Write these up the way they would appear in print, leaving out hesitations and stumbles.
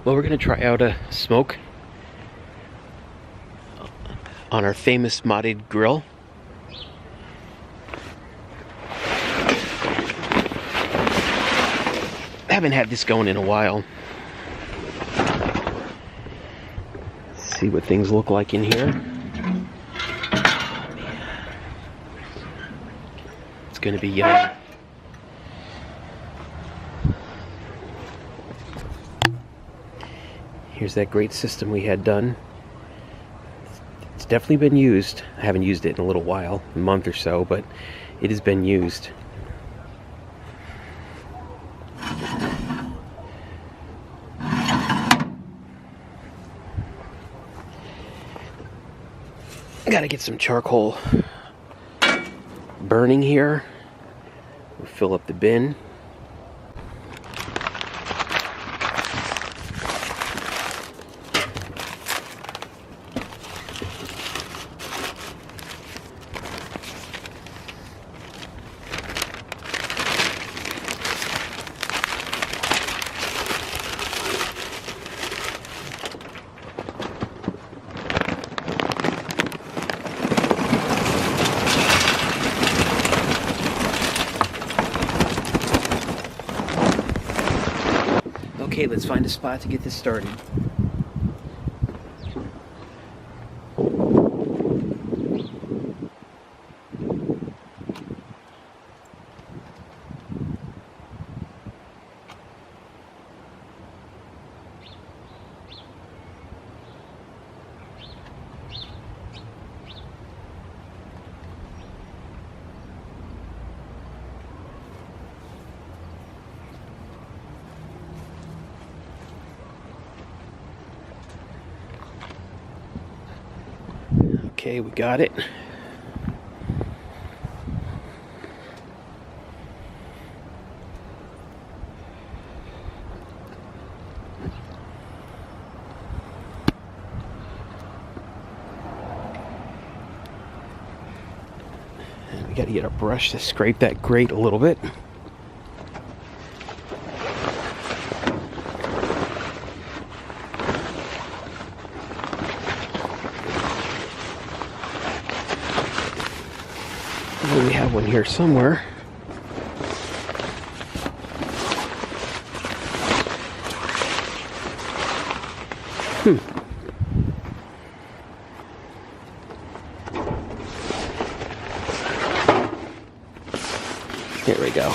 Well, we're going to try out a smoke on our famous modded grill. I haven't had this going in a while. Let's see what things look like in here. It's going to be yummy. Here's that grate system we had done. It's definitely been used. I haven't used it in a little while, a month or so, but it has been used. Gotta get some charcoal burning here. We'll fill up the bin. Okay, let's find a spot to get this started. Okay, we got it. And we got to get a brush to scrape that grate a little bit. We have one here somewhere. Here we go.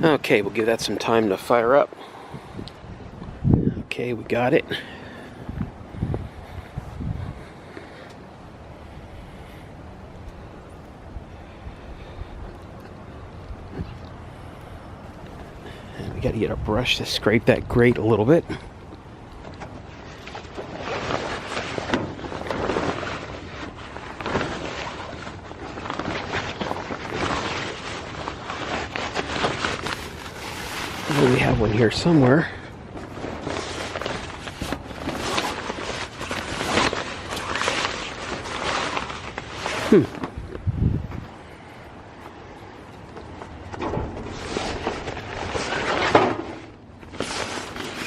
Okay, we'll give that some time to fire up. Okay, we got it. And we got to get a brush to scrape that grate a little bit. We have one here somewhere.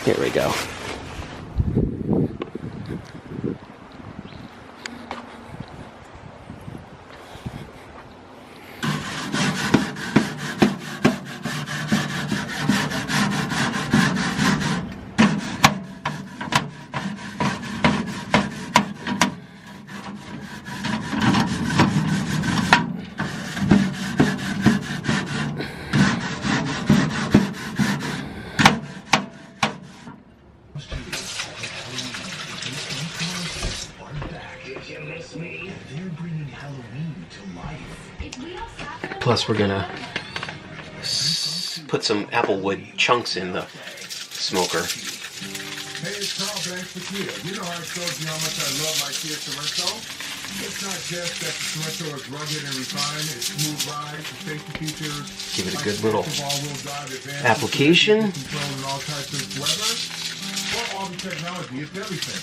Here we go. Plus, we're gonna put some applewood chunks in the smoker. Hey, it's Carl Banks for Kia. You know I told you how much I love my Kia Sorento? It's not just that the Sorento is rugged and refined, it's smooth ride, the safety features. Give it a good little application. Control in all types of weather. Well, all the technology, it's everything.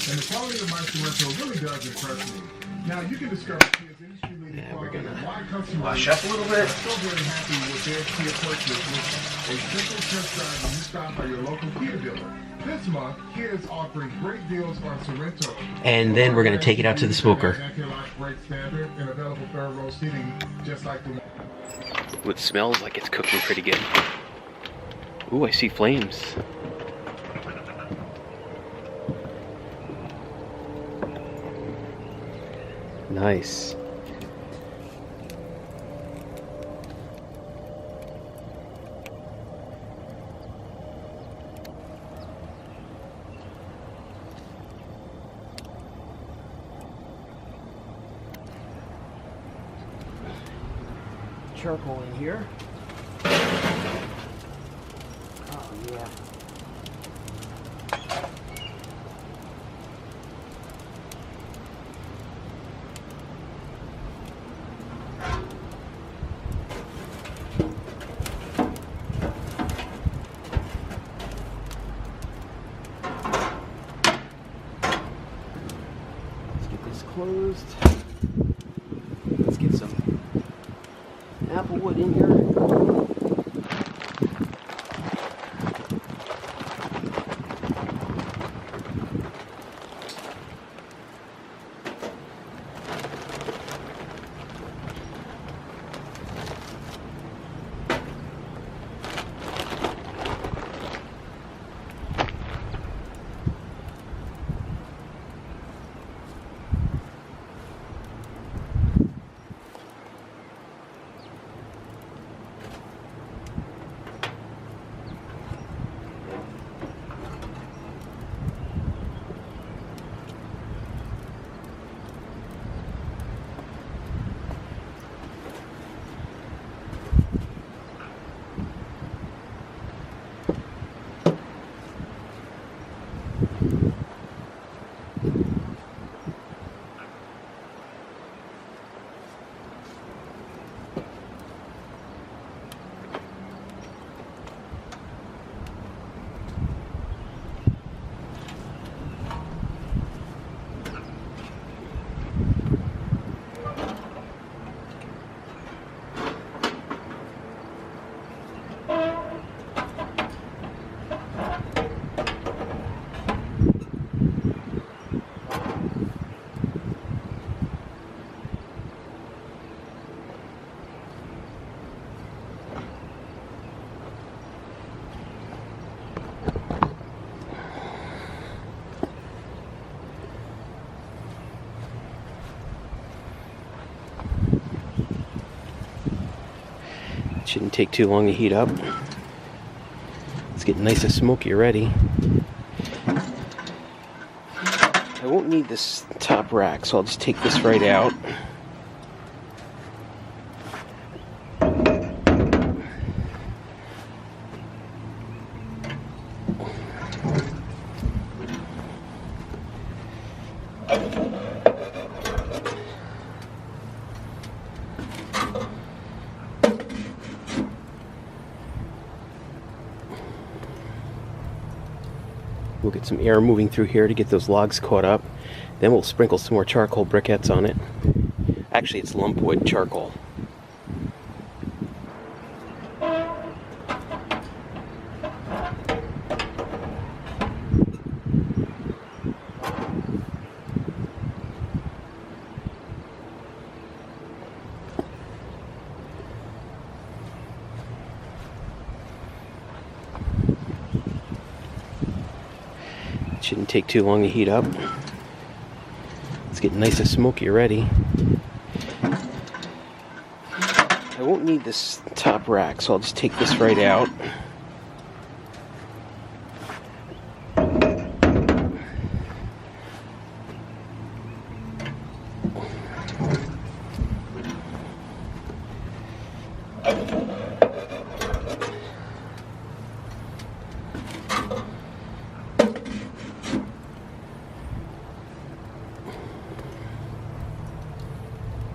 And the quality of my Sorento really does impress me. Now you can discover Kia's industry-leading quality. Why customers Wash up a little bit. are so very happy with their Kia purchase with a simple test drive when you stop by your local Kia dealer. This month, Kia is offering great deals on Sorento. And then we're going to take it out to the smoker. It smells like it's cooking pretty good. Ooh, I see flames. Nice. Charcoal in here. Oh yeah. Let's get this closed. Let's get some applewood in here. Shouldn't take too long to heat up. It's getting nice and smoky already. I won't need this top rack, so I'll just take this right out. We'll get some air moving through here to get those logs caught up. Then we'll sprinkle some more charcoal briquettes on it. Actually, it's lumpwood charcoal. Shouldn't take too long to heat up. It's getting nice and smoky already. I won't need this top rack, so I'll just take this right out.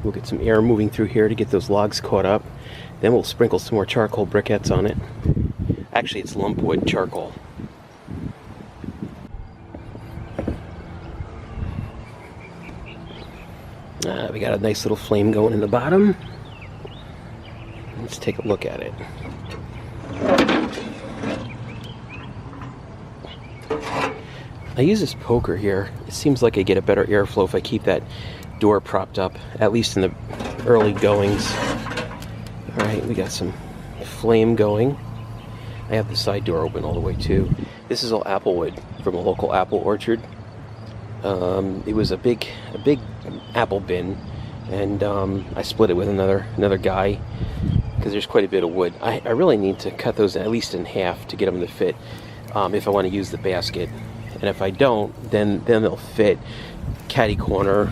We'll get some air moving through here to get those logs caught up. Then we'll sprinkle some more charcoal briquettes on it. Actually, it's lumpwood charcoal. We got a nice little flame going in the bottom. Let's take a look at it. I use this poker here. It seems like I get a better airflow if I keep that door propped up, at least in the early goings. Alright, we got some flame going. I have the side door open all the way too. This is all applewood from a local apple orchard. It was a big apple bin, and I split it with another guy because there's quite a bit of wood. I really need to cut those at least in half to get them to fit if I want to use the basket. And if I don't, then they'll fit catty corner,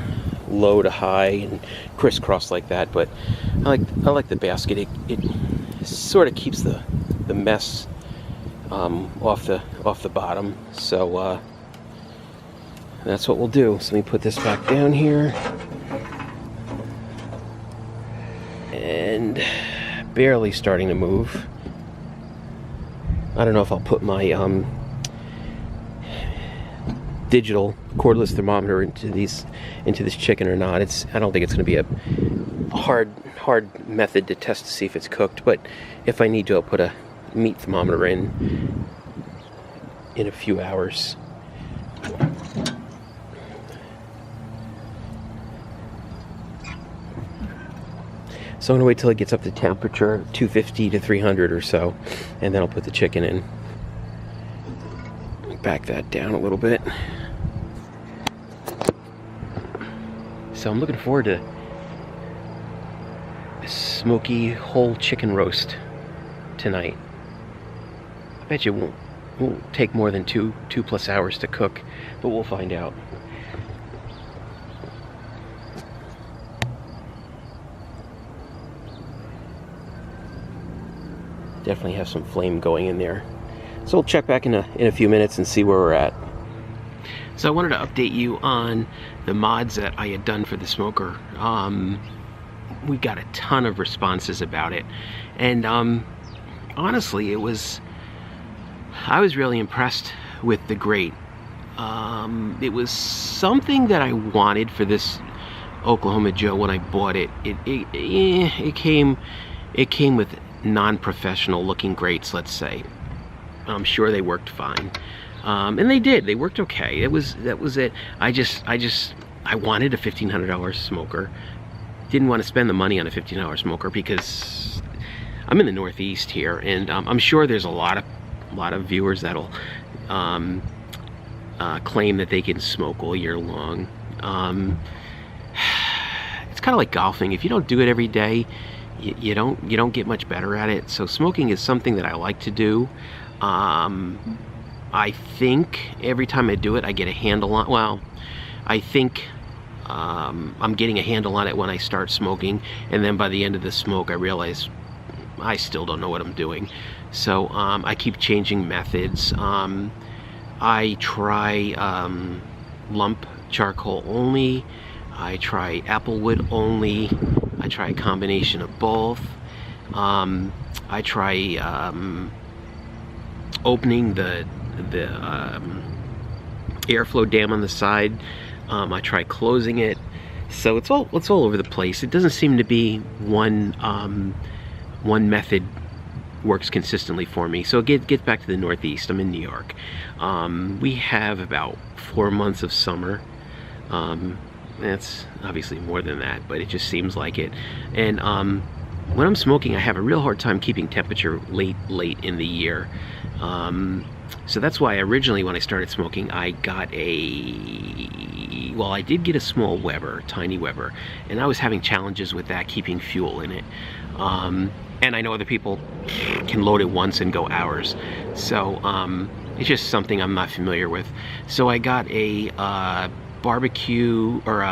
low to high, and crisscross like that. But I like the basket. It sort of keeps the mess off the bottom. So that's what we'll do. So let me put this back down here, and barely starting to move. I don't know if I'll put my digital cordless thermometer into this chicken or not. I don't think it's going to be a hard method to test to see if it's cooked, but if I need to, I'll put a meat thermometer in a few hours. So I'm going to wait till it gets up to temperature 250 to 300 or so, and then I'll put the chicken in. Back that down a little bit. So I'm looking forward to a smoky whole chicken roast tonight. I bet you it won't take more than two plus hours to cook, but we'll find out. Definitely have some flame going in there. So we'll check back in a few minutes and see where we're at. So I wanted to update you on the mods that I had done for the smoker. We got a ton of responses about it, and honestly, I was really impressed with the grate. It was something that I wanted for this Oklahoma Joe when I bought it. It came with non-professional looking grates, let's say. I'm sure they worked fine, and they did. They worked okay. That was it. I wanted a $1,500 smoker. Didn't want to spend the money on a $1,500 smoker because I'm in the Northeast here, and I'm sure there's a lot of viewers that'll claim that they can smoke all year long. It's kind of like golfing. If you don't do it every day, you don't get much better at it. So smoking is something that I like to do. I think every time I do it, I get a handle on. Well, I think I'm getting a handle on it when I start smoking, and then by the end of the smoke, I realize I still don't know what I'm doing. So I keep changing methods. I try lump charcoal only. I try applewood only. I try a combination of both. I try opening the airflow dam on the side. I try closing it. So it's all over the place. It doesn't seem to be one method works consistently for me. So it gets back to the Northeast. I'm in New York. We have about 4 months of summer. That's obviously more than that, but it just seems like it. And when I'm smoking, I have a real hard time keeping temperature late in the year. So that's why originally when I started smoking, I got I did get a small Weber, tiny Weber, and I was having challenges with that, keeping fuel in it. And I know other people can load it once and go hours. So it's just something I'm not familiar with. So I got a barbecue or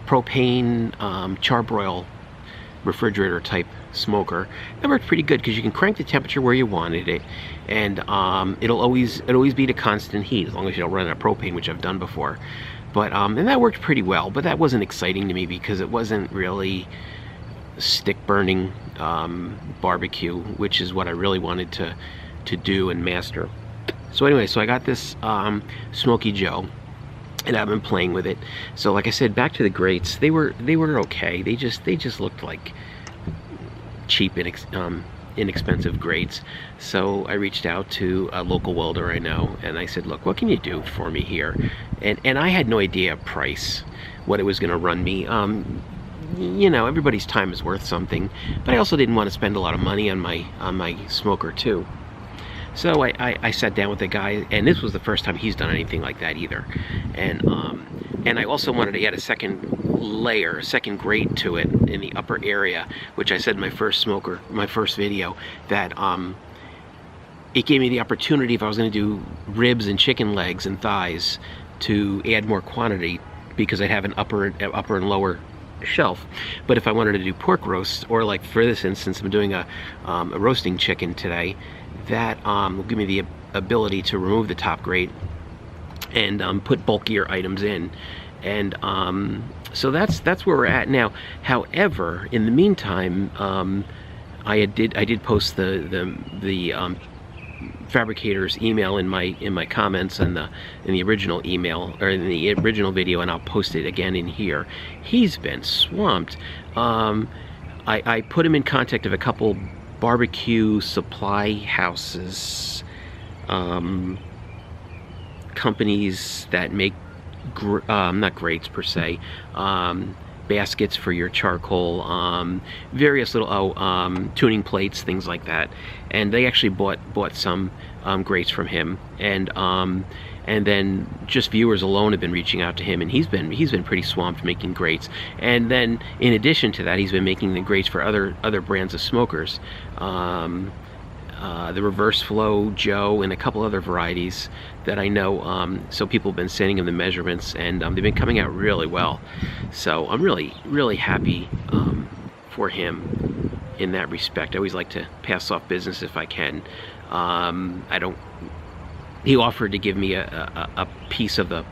propane charbroil refrigerator type smoker. That worked pretty good because you can crank the temperature where you wanted it, and it'll always be to constant heat as long as you don't run out of propane, which I've done before. But and that worked pretty well, but that wasn't exciting to me because it wasn't really stick burning barbecue, which is what I really wanted to do and master. So anyway, so I got this Smokey Joe, and I've been playing with it. So like I said, back to the grates, they were okay. They just looked like cheap and inexpensive grates. So I reached out to a local welder I know, and I said, look, what can you do for me here? And I had no idea price, what it was going to run me. You know, everybody's time is worth something, but I also didn't want to spend a lot of money on my smoker too. So I sat down with the guy, and this was the first time he's done anything like that either. And I also wanted to add a second layer, a second grate to it in the upper area, which I said in my first video, that it gave me the opportunity, if I was going to do ribs and chicken legs and thighs, to add more quantity, because I'd have an upper and lower shelf. But if I wanted to do pork roasts, or like for this instance, I'm doing a roasting chicken today, that will give me the ability to remove the top grate and put bulkier items in. And so that's where we're at now. However, in the meantime, I did post the fabricator's email in my comments in the original email, or in the original video, and I'll post it again in here. He's been swamped. I put him in contact of a couple barbecue supply houses, companies that make not grates per se, baskets for your charcoal, various little tuning plates, things like that. And they actually bought some grates from him, and then just viewers alone have been reaching out to him, and he's been pretty swamped making grates. And then in addition to that, he's been making the grates for other brands of smokers, the Reverse Flow Joe and a couple other varieties that I know. So people have been sending him the measurements, and they've been coming out really well. So I'm really happy for him in that respect. I always like to pass off business if I can. He offered to give me a piece of the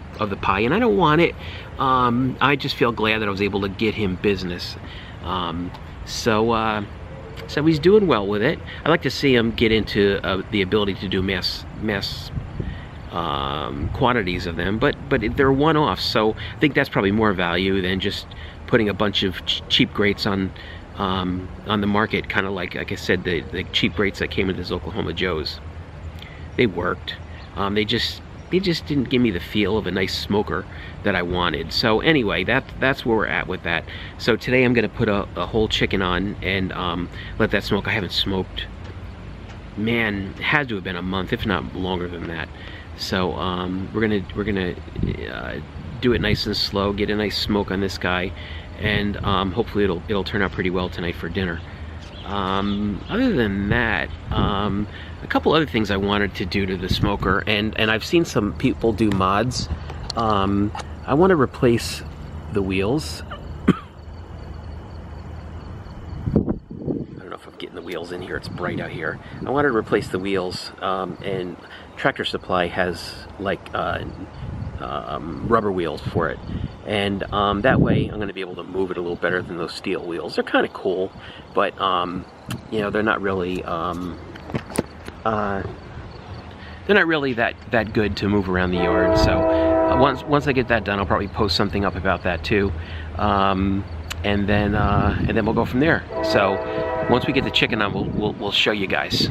pie, and I don't want it. I just feel glad that I was able to get him business. So he's doing well with it. I'd like to see him get into the ability to do mass quantities of them, but they're one-offs. So I think that's probably more value than just putting a bunch of cheap grates on the market. Kind of like I said, the cheap grates that came into this Oklahoma Joe's. They worked. They just didn't give me the feel of a nice smoker that I wanted. So anyway, that's where we're at with that. So today I'm going to put a whole chicken on and let that smoke. I haven't smoked, man, it had to have been a month, if not longer than that. So we're gonna do it nice and slow, get a nice smoke on this guy, and hopefully it'll turn out pretty well tonight for dinner. Other than that, a couple other things I wanted to do to the smoker, and I've seen some people do mods. I want to replace the wheels. I don't know if I'm getting the wheels in here, it's bright out here. I wanted to replace the wheels, and Tractor Supply has like rubber wheels for it, and that way I'm going to be able to move it a little better than those steel wheels. They're kind of cool, but you know, they're not really that good to move around the yard. So once I get that done, I'll probably post something up about that too, and then we'll go from there. So once we get the chicken on, we'll show you guys.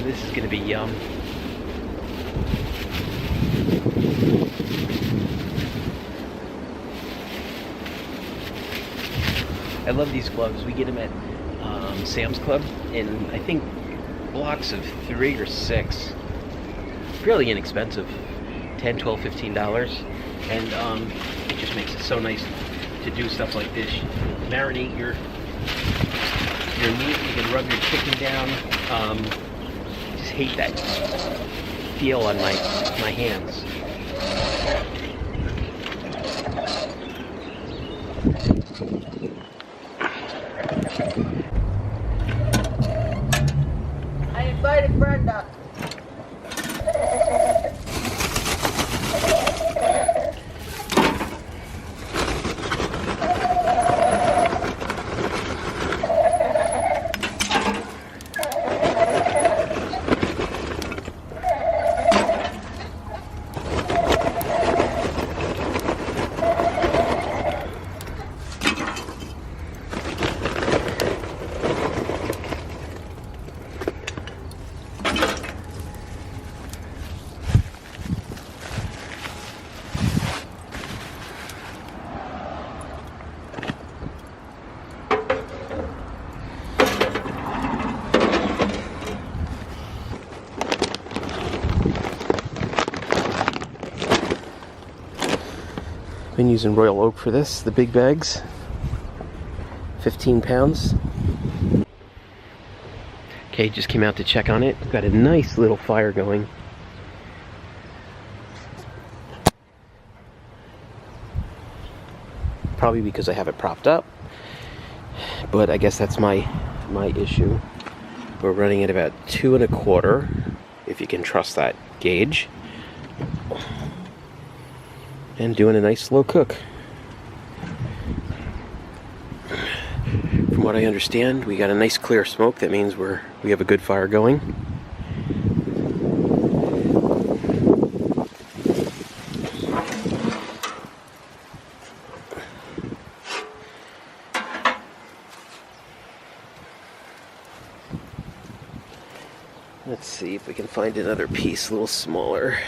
This is going to be yum. I love these gloves. We get them at Sam's Club in, I think, blocks of 3 or 6. Fairly inexpensive, $10, $12, $15. And it just makes it so nice to do stuff like this. Marinate your meat. You can rub your chicken down. just hate that feel on my hands. I invited Brenda. Been using Royal Oak for this, the big bags, 15 pounds. Okay, just came out to check on it. Got a nice little fire going. Probably because I have it propped up, but I guess that's my issue. We're running at about 2 1/4, if you can trust that gauge. And doing a nice slow cook. From what I understand, we got a nice clear smoke. That means we have a good fire going. Let's see if we can find another piece a little smaller.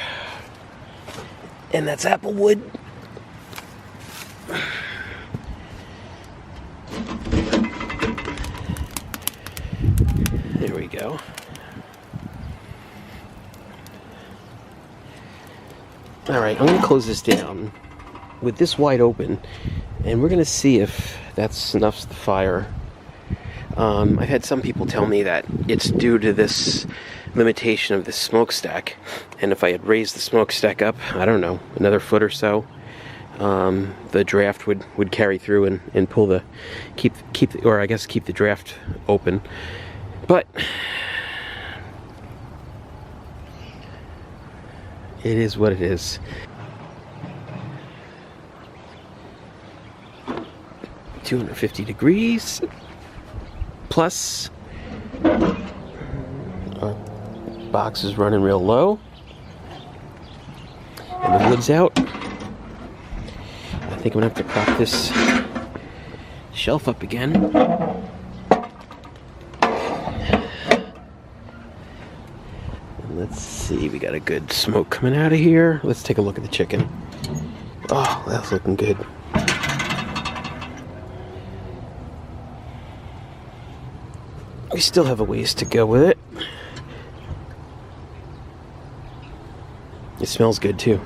And that's apple wood. There we go. Alright, I'm going to close this down with this wide open, and we're going to see if that snuffs the fire. I've had some people tell me that it's due to this limitation of the smokestack, and if I had raised the smokestack up, I don't know, another foot or so, the draft would carry through and pull the keep the draft open. But it is what it is. $250 degrees plus. Our box is running real low, and the wood's out. I think I'm gonna have to prop this shelf up again. And let's see, we got a good smoke coming out of here. Let's take a look at the chicken. Oh, that's looking good. We still have a ways to go with it. It smells good too.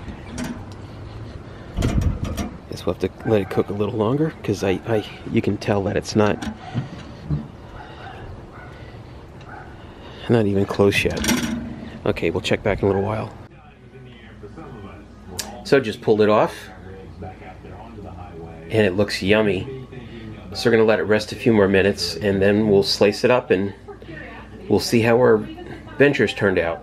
Guess we'll have to let it cook a little longer, because you can tell that it's not even close yet. Okay, we'll check back in a little while. So just pulled it off, and it looks yummy. So we're gonna let it rest a few more minutes, and then we'll slice it up and we'll see how our ventures turned out.